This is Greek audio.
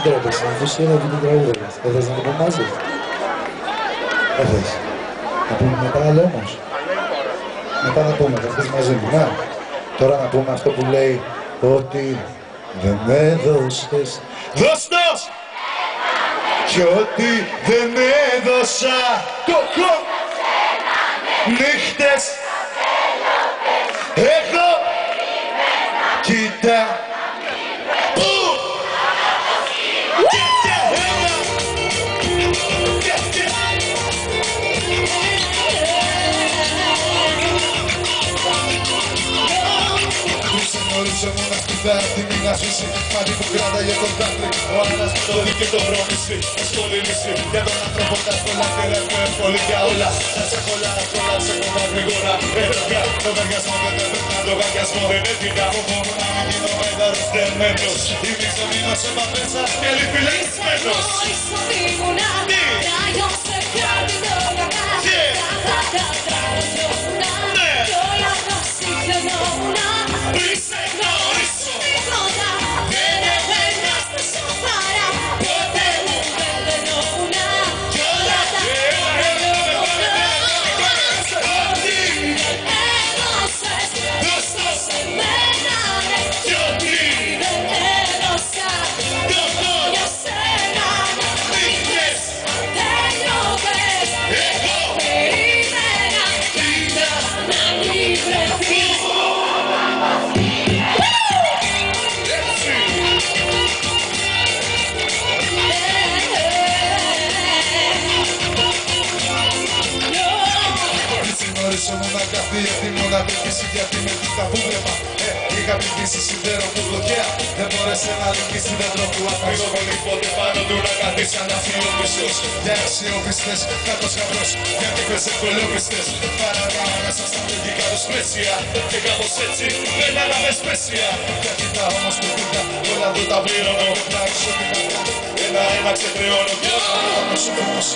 τρέπεσαι, αφού εσύ ένα βίντεο τραγούδα. Δεν θες να το πούμε μαζί? Δεν θες. Να πούμε μετά άλλο όμως. Μετά να πούμε, θα θες μαζί μου, να. Τώρα να πούμε αυτό που λέει ότι δεν με έδωσες. Δώσ' το! Κι ό,τι δεν έδωσα το νύχτες έχω κοίτα που Γνώρισε μου να σπιτά τη μήνα σβήσει. Μάτι που κράταγε τον δάκρυ. Ο άλλας που το δει και το πρόμηση. Εύκολη λύση για τον άνθρωπο τα εύκολα. Και δεν είναι εύκολη για όλα. Θα σε κολλά, εύκολα, σε κολλά γρήγορα. Έφευγα το βαριασμό, δεν έφευγα το βαριασμό. Δεν έφυγα από μόνο να μην γίνω μέγαρος δεμένος. Η μίξα μείνω σε μαπέσα και λιπηλαϊσμένος. Γνώρισε μου να καθεί γιατί μοναδική γιατί με δίχτα που βλέπα. Είχα πηδήσει σιδέρο που βλοκαία. Δεν μπόρεσε να λυγίσει δέντρο που αφήσω. Πολύ πότε πάνω του να καθίσει αναξιόπιστος. Για αξιόπιστες, κάτω γαμπρός. Γιατί πες ευκολόπιστες. Παραγράμμα μέσα στα λογικά τους πλαίσια. Και κάπως έτσι δεν έλαβε σπέσια. Γιατί τα όμως που πήγα όλα εδώ τα πλήρωνω. Να έξω την καρδιά. Ένα-ένα ξεπραιώνω. Πάνω σου φως.